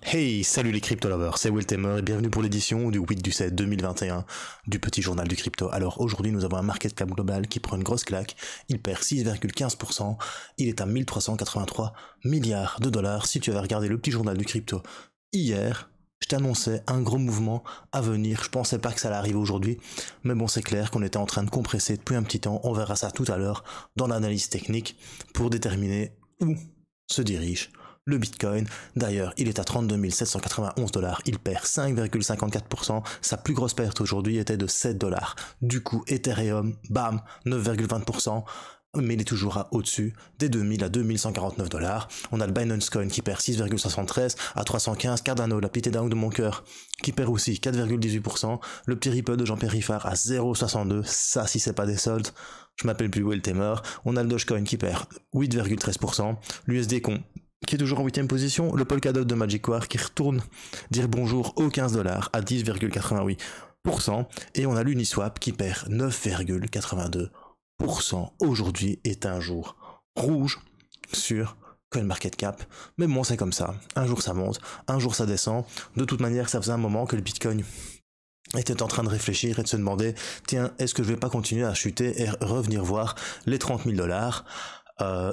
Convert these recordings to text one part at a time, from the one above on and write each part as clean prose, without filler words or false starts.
Hey, salut les crypto lovers, c'est Will Tamer et bienvenue pour l'édition du 8 du 7 2021 du petit journal du crypto. Alors aujourd'hui nous avons un market cap global qui prend une grosse claque, il perd 6,15%, il est à 1383 milliards de dollars. Si tu avais regardé le petit journal du crypto hier, je t'annonçais un gros mouvement à venir, je pensais pas que ça allait arriver aujourd'hui, mais bon c'est clair qu'on était en train de compresser depuis un petit temps, on verra ça tout à l'heure dans l'analyse technique pour déterminer où se dirige le Bitcoin. D'ailleurs, il est à 32 791 dollars, il perd 5,54%, sa plus grosse perte aujourd'hui était de 7 dollars. Du coup, Ethereum, bam, 9,20%, mais il est toujours au-dessus des 2000 à 2149 dollars. On a le Binance Coin qui perd 6,73 à 315, Cardano, la petite down de mon cœur, qui perd aussi 4,18%, le petit Ripple de Jean-Pierre Riffard à 0,62, ça si c'est pas des soldes, je m'appelle plus Will Tamer. On a le Dogecoin qui perd 8,13%, l'USD Con qui est toujours en 8ème position, le Polkadot de Magic War qui retourne dire bonjour aux 15 dollars à 10,88%, et on a l'Uniswap qui perd 9,82%. Aujourd'hui est un jour rouge sur CoinMarketCap, mais bon c'est comme ça, un jour ça monte, un jour ça descend. De toute manière ça faisait un moment que le Bitcoin était en train de réfléchir et de se demander, tiens, est-ce que je vais pas continuer à chuter et revenir voir les 30 000 dollars.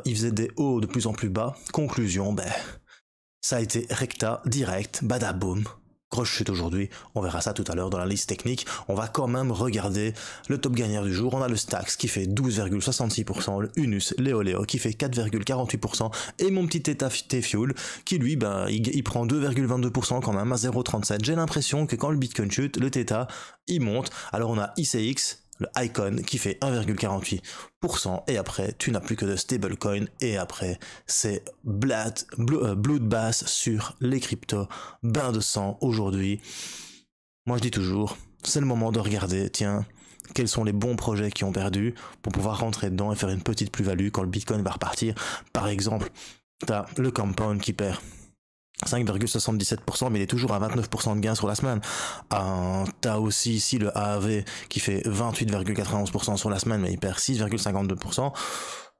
Il faisait des hauts de plus en plus bas. Conclusion, ça a été recta, direct, badaboum. Grosse chute aujourd'hui, on verra ça tout à l'heure dans la liste technique. On va quand même regarder le top gagnant du jour. On a le Stax qui fait 12,66%, le Unus, Léo qui fait 4,48%, et mon petit Theta Fuel qui lui, il prend 2,22% quand même à 0,37. J'ai l'impression que quand le Bitcoin chute, le Theta, il monte. Alors on a ICX, le Icon qui fait 1,48%, et après tu n'as plus que de stablecoin, et après c'est bloodbath sur les cryptos, bain de sang aujourd'hui. Moi je dis toujours, c'est le moment de regarder, tiens, quels sont les bons projets qui ont perdu pour pouvoir rentrer dedans et faire une petite plus-value quand le Bitcoin va repartir. Par exemple, t'as le Compound qui perd 5,77%, mais il est toujours à 29% de gain sur la semaine. T'as aussi ici le AAV qui fait 28,91% sur la semaine, mais il perd 6,52%.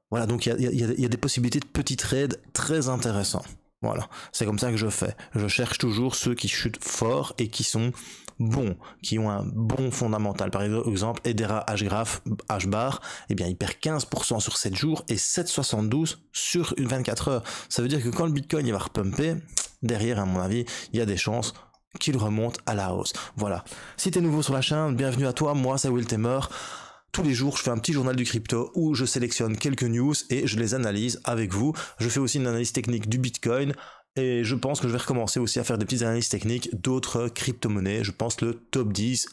Voilà, donc il y a des possibilités de petits trades très intéressants. Voilà, c'est comme ça que je fais. Je cherche toujours ceux qui chutent fort et qui sont bons, qui ont un bon fondamental. Par exemple, Hedera HBAR, eh bien, il perd 15% sur 7 jours et 7,72 sur une 24 heures. Ça veut dire que quand le Bitcoin il va repumper, derrière, à mon avis, il y a des chances qu'il remonte à la hausse. Voilà. Si t'es nouveau sur la chaîne, bienvenue à toi. Moi, c'est Will Tamer. Tous les jours, je fais un petit journal du crypto où je sélectionne quelques news et je les analyse avec vous. Je fais aussi une analyse technique du Bitcoin, et je pense que je vais recommencer aussi à faire des petites analyses techniques d'autres crypto-monnaies. Je pense le top 10.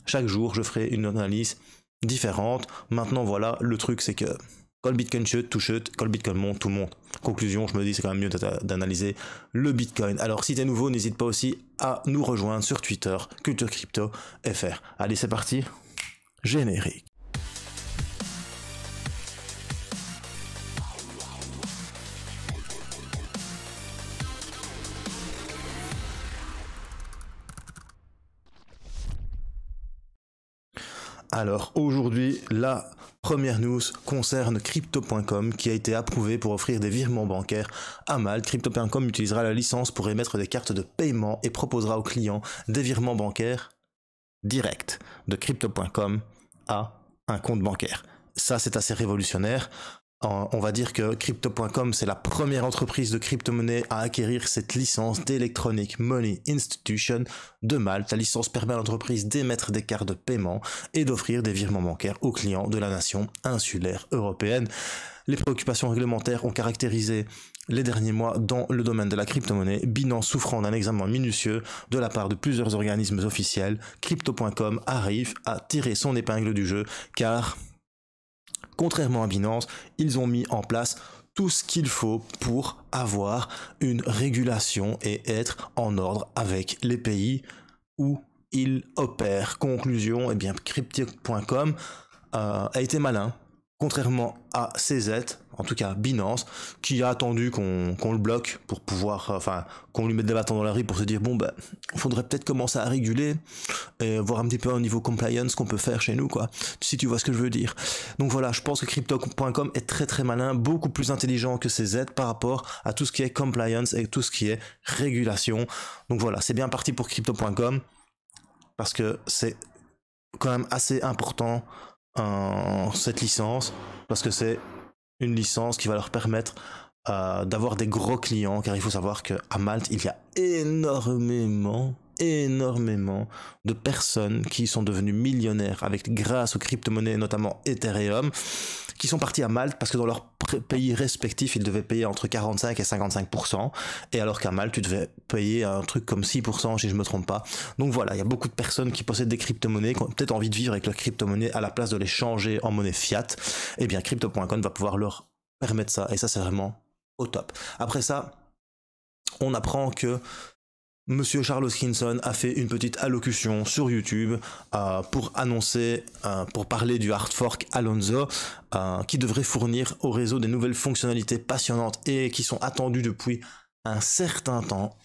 Chaque jour, je ferai une analyse différente. Maintenant, voilà, le truc, c'est que quand le Bitcoin chute, tout chute. Quand le Bitcoin monte, tout monte. Conclusion, je me dis c'est quand même mieux d'analyser le Bitcoin. Alors, si t'es nouveau, n'hésite pas aussi à nous rejoindre sur Twitter, Culture Crypto FR. Allez, c'est parti. Générique. Alors aujourd'hui, la première news concerne Crypto.com qui a été approuvé pour offrir des virements bancaires à Malte. Crypto.com utilisera la licence pour émettre des cartes de paiement et proposera aux clients des virements bancaires directs de Crypto.com à un compte bancaire. Ça, c'est assez révolutionnaire. On va dire que Crypto.com, c'est la première entreprise de crypto-monnaie à acquérir cette licence d'Electronic Money Institution de Malte. La licence permet à l'entreprise d'émettre des cartes de paiement et d'offrir des virements bancaires aux clients de la nation insulaire européenne. Les préoccupations réglementaires ont caractérisé les derniers mois dans le domaine de la crypto-monnaie, Binance souffrant d'un examen minutieux de la part de plusieurs organismes officiels. Crypto.com arrive à tirer son épingle du jeu car, contrairement à Binance, ils ont mis en place tout ce qu'il faut pour avoir une régulation et être en ordre avec les pays où ils opèrent. Conclusion, eh bien, Crypto.com a été malin. Contrairement à CZ, en tout cas Binance, qui a attendu qu'on le bloque pour pouvoir, enfin, qu'on lui mette des bâtons dans la rue pour se dire, bon, ben, faudrait peut-être commencer à réguler et voir un petit peu au niveau compliance qu'on peut faire chez nous, quoi, si tu vois ce que je veux dire. Donc voilà, je pense que Crypto.com est très très malin, beaucoup plus intelligent que CZ par rapport à tout ce qui est compliance et tout ce qui est régulation. Donc voilà, c'est bien parti pour Crypto.com parce que c'est quand même assez important cette licence, parce que c'est une licence qui va leur permettre d'avoir des gros clients, car il faut savoir qu'à Malte, il y a énormément de personnes qui sont devenues millionnaires grâce aux crypto-monnaies, notamment Ethereum, qui sont partis à Malte parce que dans leur pays respectifs, ils devaient payer entre 45 et 55%, et alors qu'à Malte, tu devais payer un truc comme 6% si je me trompe pas. Donc voilà, il y a beaucoup de personnes qui possèdent des crypto-monnaies, qui ont peut-être envie de vivre avec leurs crypto-monnaies à la place de les changer en monnaie fiat. Et bien Crypto.com va pouvoir leur permettre ça, et ça c'est vraiment au top. Après ça, on apprend que Monsieur Charles Hoskinson a fait une petite allocution sur YouTube pour annoncer, pour parler du hard fork Alonzo, qui devrait fournir au réseau des nouvelles fonctionnalités passionnantes et qui sont attendues depuis un certain temps,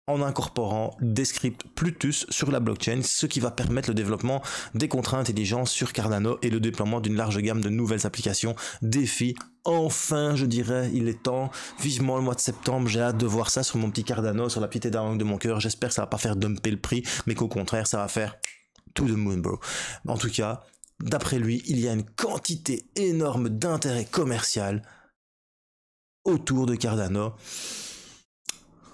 en incorporant des scripts Plutus sur la blockchain, ce qui va permettre le développement des contrats intelligents sur Cardano et le déploiement d'une large gamme de nouvelles applications DeFi. Enfin, je dirais, il est temps, vivement le mois de septembre, j'ai hâte de voir ça sur mon petit Cardano, sur la petite édarang de mon cœur. J'espère que ça va pas faire dumper le prix, mais qu'au contraire, ça va faire to the moon, bro. En tout cas, d'après lui, il y a une quantité énorme d'intérêt commercial autour de Cardano.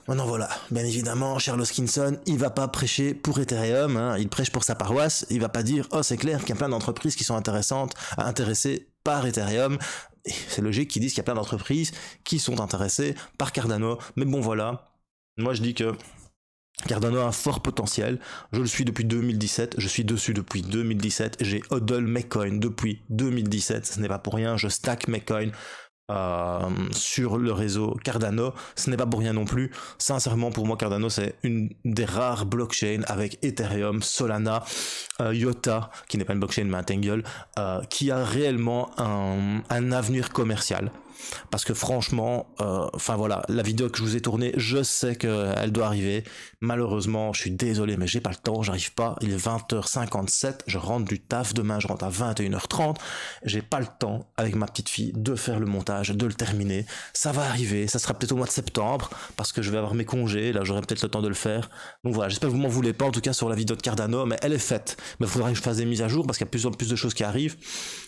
Maintenant voilà, bien évidemment, Charles Hoskinson, il va pas prêcher pour Ethereum, hein, il prêche pour sa paroisse, il va pas dire « Oh, c'est clair qu'il y a plein d'entreprises qui sont intéressées par Ethereum ». C'est logique qu'ils disent qu'il y a plein d'entreprises qui sont intéressées par Cardano, mais bon voilà, moi je dis que Cardano a un fort potentiel, je le suis depuis 2017, je suis dessus depuis 2017, j'ai hodl mes coins depuis 2017, ce n'est pas pour rien, je stack mes coins sur le réseau Cardano, ce n'est pas pour rien non plus. Sincèrement, pour moi, Cardano, c'est une des rares blockchains avec Ethereum, Solana, IOTA, qui n'est pas une blockchain mais un Tangle, qui a réellement un avenir commercial. Parce que franchement, enfin voilà, la vidéo que je vous ai tournée, je sais qu'elle doit arriver. Malheureusement, je suis désolé, mais j'ai pas le temps, j'arrive pas. Il est 20h57, je rentre du taf, demain je rentre à 21h30. J'ai pas le temps, avec ma petite fille, de faire le montage, de le terminer. Ça va arriver, ça sera peut-être au mois de septembre, parce que je vais avoir mes congés, là j'aurai peut-être le temps de le faire. Donc voilà, j'espère que vous m'en voulez pas, en tout cas sur la vidéo de Cardano, mais elle est faite. Mais il faudra que je fasse des mises à jour, parce qu'il y a plus en plus de choses qui arrivent.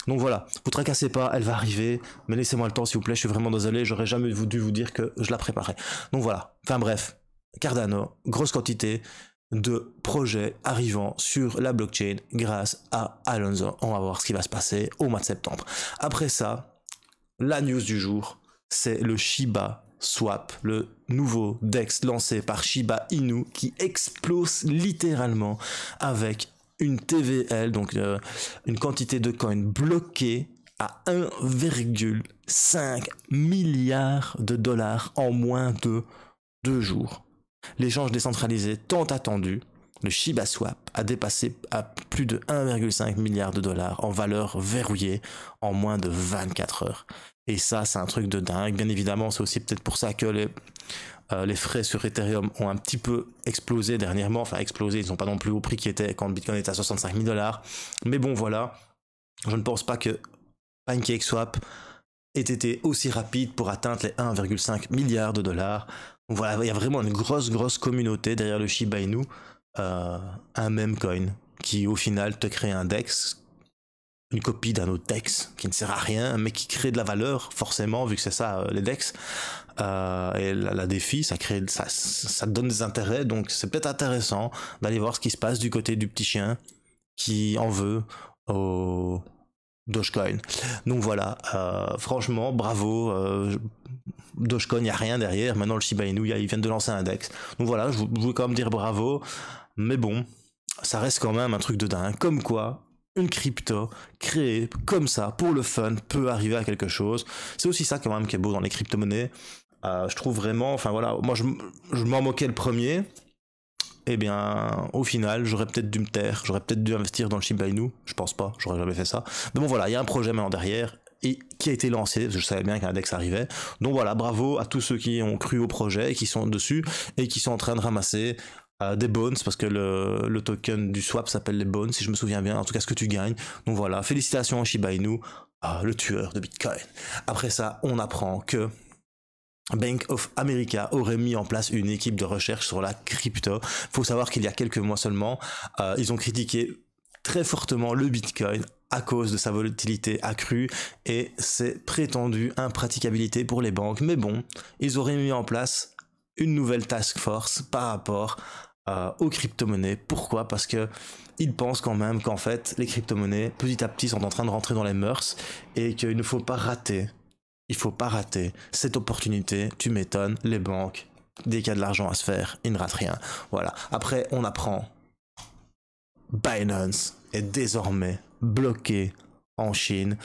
Donc voilà, vous tracassez pas, elle va arriver, mais laissez-moi le temps s'il vous plaît, je suis vraiment désolé, j'aurais jamais dû vous dire que je la préparais. Donc voilà, enfin bref, Cardano, grosse quantité de projets arrivant sur la blockchain grâce à Alonzo. On va voir ce qui va se passer au mois de septembre. Après ça, la news du jour, c'est le Shiba Swap, le nouveau DEX lancé par Shiba Inu qui explose littéralement avec une TVL, donc une quantité de coins bloquée à 1,5 milliard de dollars en moins de 2 jours. L'échange décentralisé tant attendu, le Shiba Swap, a dépassé à plus de 1,5 milliard de dollars en valeur verrouillée en moins de 24 heures. Et ça, c'est un truc de dingue. Bien évidemment, c'est aussi peut-être pour ça que les frais sur Ethereum ont un petit peu explosé dernièrement. Enfin, explosé, ils ne sont pas non plus au prix qui était quand le Bitcoin était à 65 000 dollars. Mais bon, voilà. Je ne pense pas que PancakeSwap ait été aussi rapide pour atteindre les 1,5 milliard de dollars. Donc voilà, il y a vraiment une grosse communauté derrière le Shiba Inu, un meme coin qui au final te crée un DEX, une copie d'un autre DEX qui ne sert à rien, mais qui crée de la valeur, forcément, vu que c'est ça les DEX. Et la DeFi, ça te donne des intérêts, donc c'est peut-être intéressant d'aller voir ce qui se passe du côté du petit chien qui en veut au Dogecoin. Donc voilà, franchement, bravo. Dogecoin, il n'y a rien derrière. Maintenant, le Shiba Inu, ils viennent de lancer un DEX. Donc voilà, je voulais quand même dire bravo. Mais bon, ça reste quand même un truc de dingue. Comme quoi, une crypto créée comme ça, pour le fun, peut arriver à quelque chose. C'est aussi ça quand même qui est beau dans les crypto-monnaies. Je trouve vraiment, enfin voilà, moi je m'en moquais le premier. Eh bien, au final, j'aurais peut-être dû me taire, j'aurais peut-être dû investir dans le Shiba Inu, je pense pas, j'aurais jamais fait ça. Mais bon voilà, il y a un projet maintenant derrière, et qui a été lancé, parce que je savais bien qu'un index arrivait. Donc voilà, bravo à tous ceux qui ont cru au projet et qui sont dessus et qui sont en train de ramasser des bones, parce que le token du swap s'appelle les bones, si je me souviens bien, en tout cas ce que tu gagnes. Donc voilà, félicitations à Shiba Inu, le tueur de Bitcoin. Après ça, on apprend que Bank of America aurait mis en place une équipe de recherche sur la crypto. Faut savoir qu'il y a quelques mois seulement, ils ont critiqué très fortement le Bitcoin à cause de sa volatilité accrue et ses prétendues impraticabilités pour les banques. Mais bon, ils auraient mis en place une nouvelle task force par rapport aux crypto-monnaies. Pourquoi? Parce que ils pensent quand même qu'en fait, les crypto-monnaies, petit à petit, sont en train de rentrer dans les mœurs et qu'il ne faut pas rater. Il faut pas rater cette opportunité. Tu m'étonnes, les banques, dès qu'il y a de l'argent à se faire, ils ne ratent rien. Voilà. Après, on apprend Binance est désormais bloqué en Chine.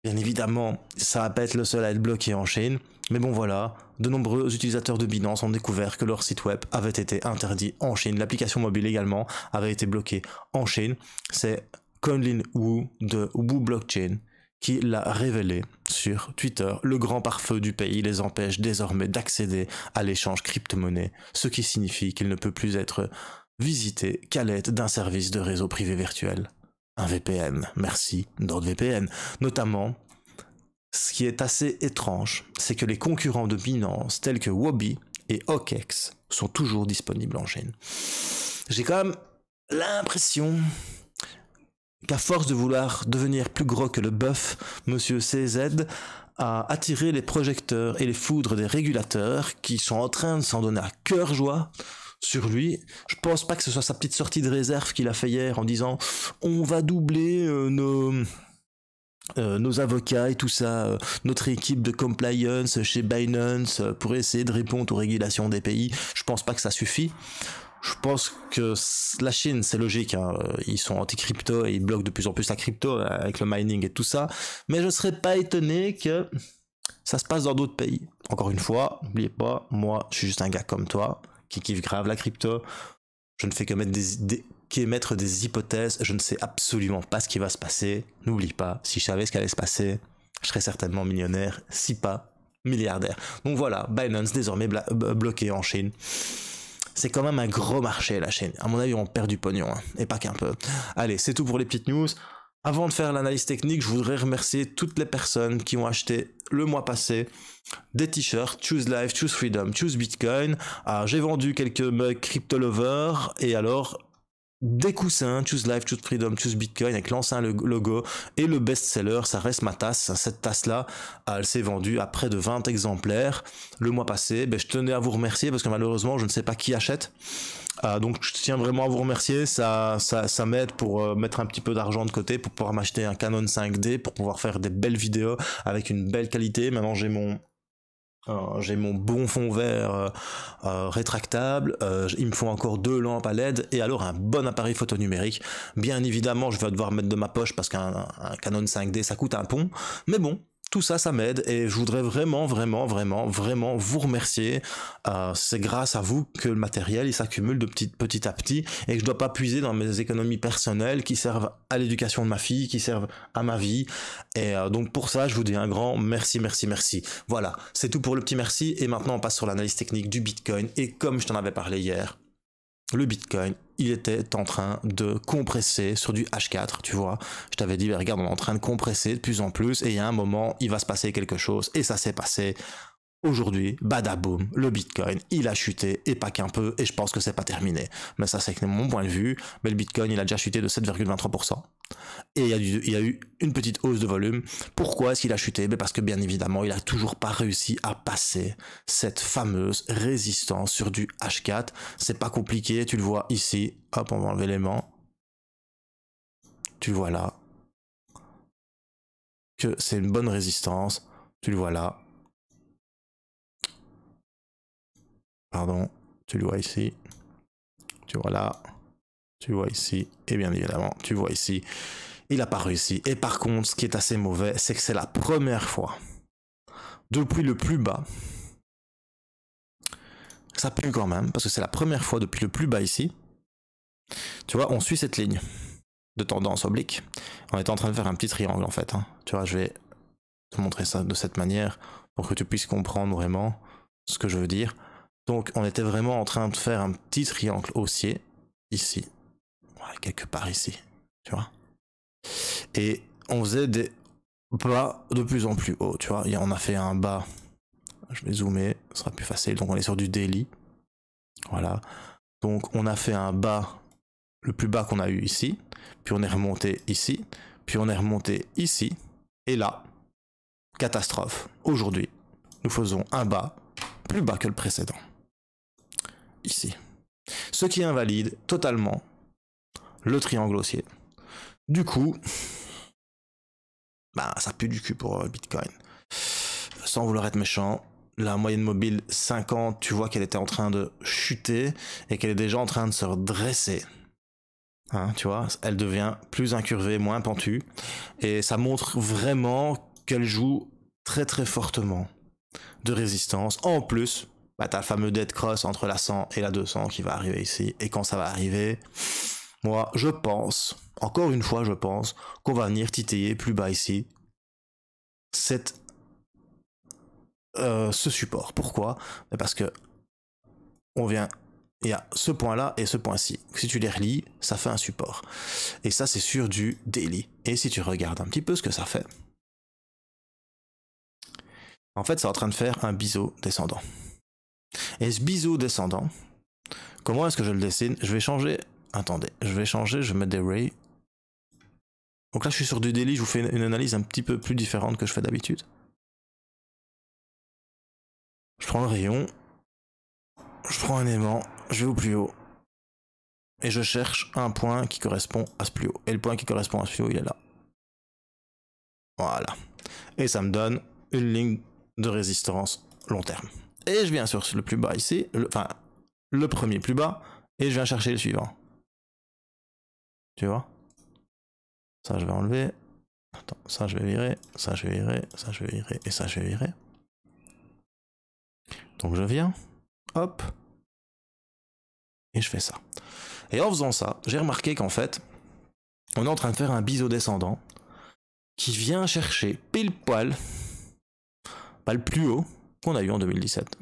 Bien évidemment, ça va pas être le seul à être bloqué en Chine, mais bon voilà, de nombreux utilisateurs de Binance ont découvert que leur site web avait été interdit en Chine. L'application mobile également avait été bloquée en Chine. C'est Conlin Wu de Wu Blockchain qui l'a révélé sur Twitter. Le grand pare-feu du pays les empêche désormais d'accéder à l'échange crypto-monnaie, ce qui signifie qu'il ne peut plus être visité qu'à l'aide d'un service de réseau privé virtuel. Un VPN, merci NordVPN. Notamment, ce qui est assez étrange, c'est que les concurrents de Binance tels que Huobi et OKEx sont toujours disponibles en Chine. J'ai quand même l'impression qu'à force de vouloir devenir plus gros que le bœuf, Monsieur CZ a attiré les projecteurs et les foudres des régulateurs qui sont en train de s'en donner à cœur joie sur lui. Je pense pas que ce soit sa petite sortie de réserve qu'il a fait hier en disant on va doubler nos avocats et tout ça, notre équipe de compliance chez Binance pour essayer de répondre aux régulations des pays. Je pense pas que ça suffit. Je pense que la Chine, c'est logique, hein, ils sont anti-crypto et ils bloquent de plus en plus la crypto avec le mining et tout ça, mais je serais pas étonné que ça se passe dans d'autres pays. Encore une fois, n'oubliez pas, moi, je suis juste un gars comme toi, qui kiffe grave la crypto, je ne fais que qu'émettre des hypothèses, je ne sais absolument pas ce qui va se passer. N'oublie pas, si je savais ce qui allait se passer, je serais certainement millionnaire, si pas milliardaire. Donc voilà, Binance désormais bloqué en Chine. C'est quand même un gros marché la Chine. À mon avis, on perd du pognon, hein, et pas qu'un peu. Allez, c'est tout pour les petites news. Avant de faire l'analyse technique, je voudrais remercier toutes les personnes qui ont acheté le mois passé des t-shirts Choose Life, Choose Freedom, Choose Bitcoin. J'ai vendu quelques mugs Crypto Lover et alors des coussins Choose Life, Choose Freedom, Choose Bitcoin avec l'ancien logo et le best-seller, ça reste ma tasse. Cette tasse-là, elle s'est vendue à près de 20 exemplaires le mois passé. Je tenais à vous remercier parce que malheureusement, je ne sais pas qui achète. Donc je tiens vraiment à vous remercier, ça m'aide pour mettre un petit peu d'argent de côté, pour pouvoir m'acheter un Canon 5D, pour pouvoir faire des belles vidéos avec une belle qualité. Maintenant j'ai mon bon fond vert rétractable, il me faut encore 2 lampes à LED et alors un bon appareil photo numérique. Bien évidemment je vais devoir mettre de ma poche parce qu'un Canon 5D ça coûte un pont, mais bon, tout ça, ça m'aide et je voudrais vraiment vous remercier. C'est grâce à vous que le matériel il s'accumule de petit à petit et que je dois pas puiser dans mes économies personnelles qui servent à l'éducation de ma fille, qui servent à ma vie. Et donc pour ça, je vous dis un grand merci. Voilà, c'est tout pour le petit merci et maintenant on passe sur l'analyse technique du Bitcoin et comme je t'en avais parlé hier, le Bitcoin, il était en train de compresser sur du H4, tu vois. Je t'avais dit, regarde, on est en train de compresser de plus en plus, et il y a un moment, il va se passer quelque chose, et ça s'est passé. Aujourd'hui, badaboum, le Bitcoin, il a chuté, et pas qu'un peu, et je pense que c'est pas terminé. Mais ça, c'est mon point de vue. Mais le Bitcoin, il a déjà chuté de 7,23%. Et il y a eu une petite hausse de volume. Pourquoi est-ce qu'il a chuté? Parce que bien évidemment, il a toujours pas réussi à passer cette fameuse résistance sur du H4. C'est pas compliqué, tu le vois ici. Hop, on va enlever l'aimant. Tu le vois là. Que c'est une bonne résistance. Tu le vois là. Pardon, tu le vois ici, tu vois là, tu vois ici, et bien évidemment, tu vois ici, il n'a pas réussi. Et par contre, ce qui est assez mauvais, c'est que c'est la première fois, depuis le plus bas, ça pue quand même, parce que c'est la première fois depuis le plus bas ici, tu vois, on suit cette ligne de tendance oblique, on est en train de faire un petit triangle en fait, hein. Tu vois, je vais te montrer ça de cette manière pour que tu puisses comprendre vraiment ce que je veux dire. Donc on était vraiment en train de faire un petit triangle haussier ici, ouais, quelque part ici, tu vois. Et on faisait des bas de plus en plus haut, tu vois. Et on a fait un bas, je vais zoomer, ce sera plus facile. Donc on est sur du daily, voilà. Donc on a fait un bas, le plus bas qu'on a eu ici, puis on est remonté ici, puis on est remonté ici, et là, catastrophe. Aujourd'hui, nous faisons un bas plus bas que le précédent. Ici. Ce qui invalide totalement le triangle haussier. Du coup, bah, ça pue du cul pour Bitcoin. Sans vouloir être méchant, la moyenne mobile 50, tu vois qu'elle était en train de chuter et qu'elle est déjà en train de se redresser. Hein, tu vois, elle devient plus incurvée, moins pentue. Et ça montre vraiment qu'elle joue très très fortement de résistance. En plus, bah, t'as le fameux dead cross entre la 100 et la 200 qui va arriver ici. Et quand ça va arriver, moi, je pense, encore une fois, je pense qu'on va venir titiller plus bas ici ce support. Pourquoi? Parce que on vient, il y a ce point-là et ce point-ci. Si tu les relis, ça fait un support. Et ça, c'est sur du daily. Et si tu regardes un petit peu ce que ça fait, en fait, c'est en train de faire un biseau descendant. Et ce biseau descendant, comment est-ce que je le dessine? Je vais changer. Attendez, je vais mettre des rays. Donc là, je suis sur du daily, je vous fais une analyse un petit peu plus différente que je fais d'habitude. Je prends le rayon, je prends un aimant, je vais au plus haut. Et je cherche un point qui correspond à ce plus haut. Et le point qui correspond à ce plus haut, il est là. Voilà. Et ça me donne une ligne de résistance long terme. Et je viens sur le plus bas ici, le premier plus bas, et je viens chercher le suivant. Tu vois? Ça, je vais enlever. Attends, ça, je vais virer. Ça, je vais virer. Ça, je vais virer. Et ça, je vais virer. Donc, je viens. Hop. Et je fais ça. Et en faisant ça, j'ai remarqué qu'en fait, on est en train de faire un biseau descendant qui vient chercher pile poil pas le plus haut qu'on a eu en 2017.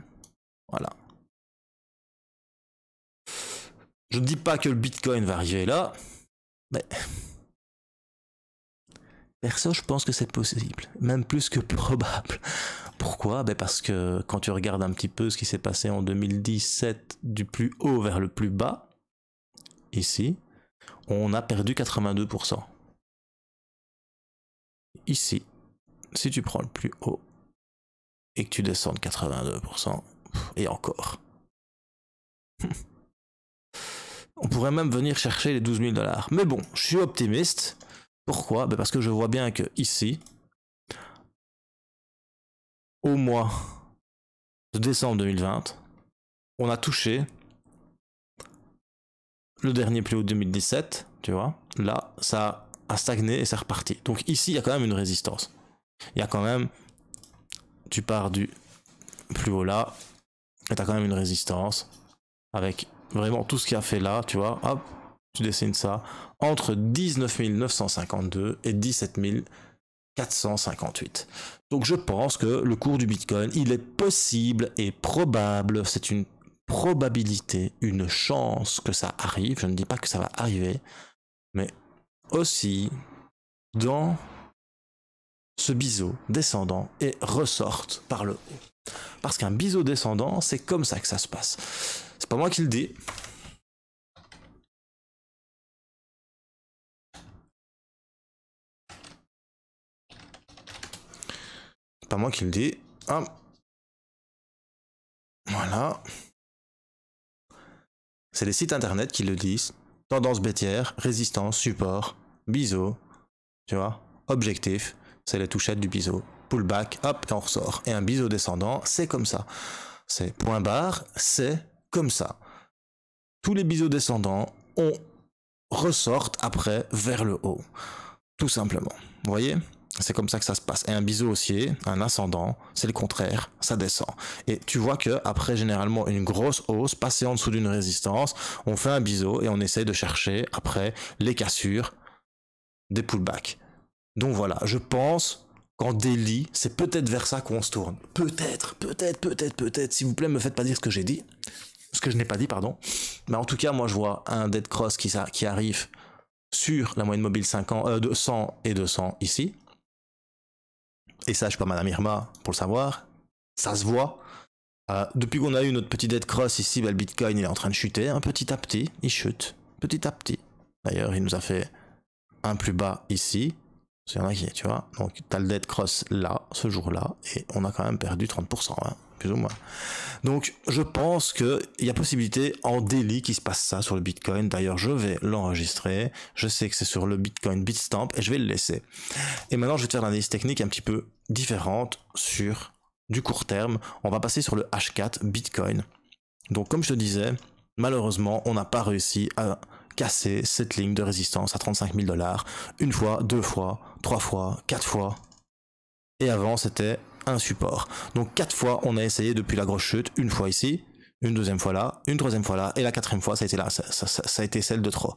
Voilà. Je ne dis pas que le Bitcoin va arriver là, mais perso, je pense que c'est possible, même plus que probable. Pourquoi? Parce que quand tu regardes un petit peu ce qui s'est passé en 2017 du plus haut vers le plus bas, ici, on a perdu 82%. Ici, si tu prends le plus haut et que tu descends de 82%, et encore. On pourrait même venir chercher les 12 000 $. Mais bon, je suis optimiste. Pourquoi? Parce que je vois bien que ici, au mois de décembre 2020, on a touché le dernier plus haut de 2017, tu vois. Là, ça a stagné et c'est reparti. Donc ici, il y a quand même une résistance. Il y a quand même, tu pars du plus haut là, et tu as quand même une résistance avec vraiment tout ce qu'il a fait là, tu vois. Hop, tu dessines ça entre 19 952 et 17 458. Donc je pense que le cours du Bitcoin, il est possible et probable, c'est une probabilité, une chance que ça arrive, je ne dis pas que ça va arriver, mais aussi dans ce biseau descendant et ressorte par le haut. Parce qu'un biseau descendant, c'est comme ça que ça se passe. C'est pas moi qui le dis. C'est pas moi qui le dis. Ah. Voilà. C'est les sites internet qui le disent. Tendance baissière, résistance, support, biseau, tu vois, objectif, c'est les touchettes du biseau. Pullback, hop, et on ressort. Et un biseau descendant, c'est comme ça. C'est point barre, c'est comme ça. Tous les biseaux descendants, on ressortent après vers le haut. Tout simplement. Vous voyez? C'est comme ça que ça se passe. Et un biseau haussier, un ascendant, c'est le contraire, ça descend. Et tu vois que après généralement une grosse hausse, passer en dessous d'une résistance, on fait un biseau et on essaie de chercher après les cassures des pullbacks. Donc voilà, je pense qu'en daily, c'est peut-être vers ça qu'on se tourne. Peut-être. S'il vous plaît, me faites pas dire ce que j'ai dit. Ce que je n'ai pas dit, pardon. Mais en tout cas, moi, je vois un dead cross qui arrive sur la moyenne mobile 100 et 200 ici. Et ça, je suis pas Madame Irma pour le savoir. Ça se voit. Depuis qu'on a eu notre petit dead cross ici, le Bitcoin il est en train de chuter petit à petit. Il chute petit à petit. D'ailleurs, il nous a fait un plus bas ici. C'est y en a qui, tu vois. Donc, tu as le dead cross là, ce jour-là, et on a quand même perdu 30%, hein, plus ou moins. Donc, je pense qu'il y a possibilité en daily qu'il se passe ça sur le Bitcoin. D'ailleurs, je vais l'enregistrer. Je sais que c'est sur le Bitcoin Bitstamp et je vais le laisser. Et maintenant, je vais te faire une analyse technique un petit peu différente sur du court terme. On va passer sur le H4 Bitcoin. Donc, comme je te disais, malheureusement, on n'a pas réussi à casser cette ligne de résistance à 35 000 $, une fois, deux fois, trois fois, quatre fois. Et avant, c'était un support. Donc 4 fois, on a essayé depuis la grosse chute, une fois ici, une deuxième fois là, une troisième fois là, et la quatrième fois, ça a été là, ça a été celle de trop.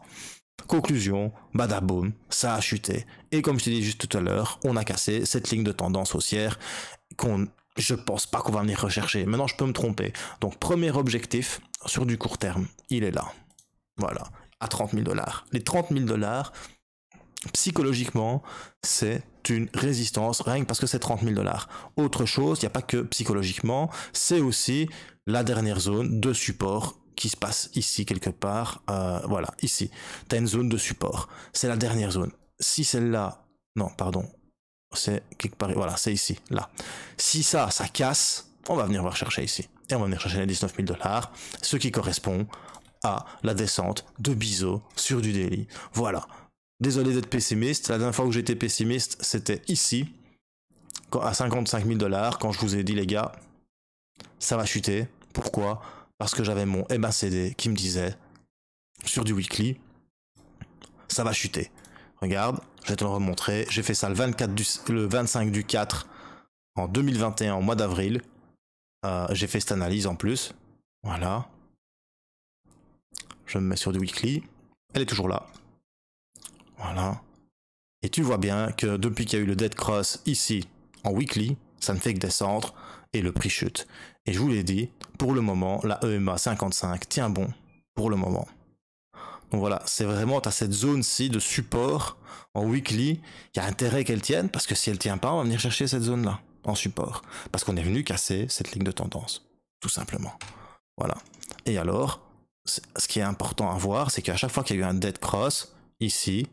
Conclusion, badaboum, ça a chuté. Et comme je t'ai dit juste tout à l'heure, on a cassé cette ligne de tendance haussière je pense pas qu'on va venir rechercher. Maintenant, je peux me tromper. Donc, premier objectif sur du court terme, il est là. Voilà, à 30 000 $. Les 30 000 $, psychologiquement, c'est une résistance, rien que parce que c'est 30 000 $. Autre chose, il n'y a pas que psychologiquement, c'est aussi la dernière zone de support qui se passe ici quelque part. Voilà, ici. Tu as une zone de support. C'est la dernière zone. Si celle-là... Non, pardon. C'est quelque part... Voilà, c'est ici, là. Si ça casse, on va venir voir chercher ici. Et on va venir chercher les 19 000 $, ce qui correspond à la descente de Bizot sur du daily. Voilà. Désolé d'être pessimiste. La dernière fois où j'étais pessimiste, c'était ici, à 55 000 $, quand je vous ai dit, les gars, ça va chuter. Pourquoi ? Parce que j'avais mon MACD qui me disait, sur du weekly, ça va chuter. Regarde, je vais te le remontrer. J'ai fait ça le 25 du 4 en 2021, au mois d'avril. J'ai fait cette analyse en plus. Voilà. Je me mets sur du weekly. Elle est toujours là. Voilà. Et tu vois bien que depuis qu'il y a eu le dead cross ici, en weekly, ça ne fait que descendre et le prix chute. Et je vous l'ai dit, pour le moment, la EMA 55 tient bon pour le moment. Donc voilà, c'est vraiment, tu as cette zone-ci de support en weekly, il y a intérêt qu'elle tienne, parce que si elle tient pas, on va venir chercher cette zone-là en support. Parce qu'on est venu casser cette ligne de tendance, tout simplement. Voilà. Et alors, ce qui est important à voir, c'est qu'à chaque fois qu'il y a eu un dead cross, ici,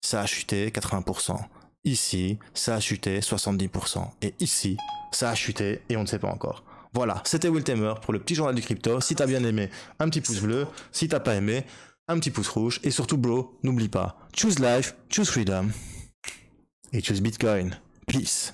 ça a chuté 80%. Ici, ça a chuté 70%. Et ici, ça a chuté et on ne sait pas encore. Voilà, c'était Will Tamer pour le petit journal du crypto. Si t'as bien aimé, un petit pouce bleu. Si t'as pas aimé, un petit pouce rouge. Et surtout, bro, n'oublie pas, choose life, choose freedom et choose Bitcoin. Peace.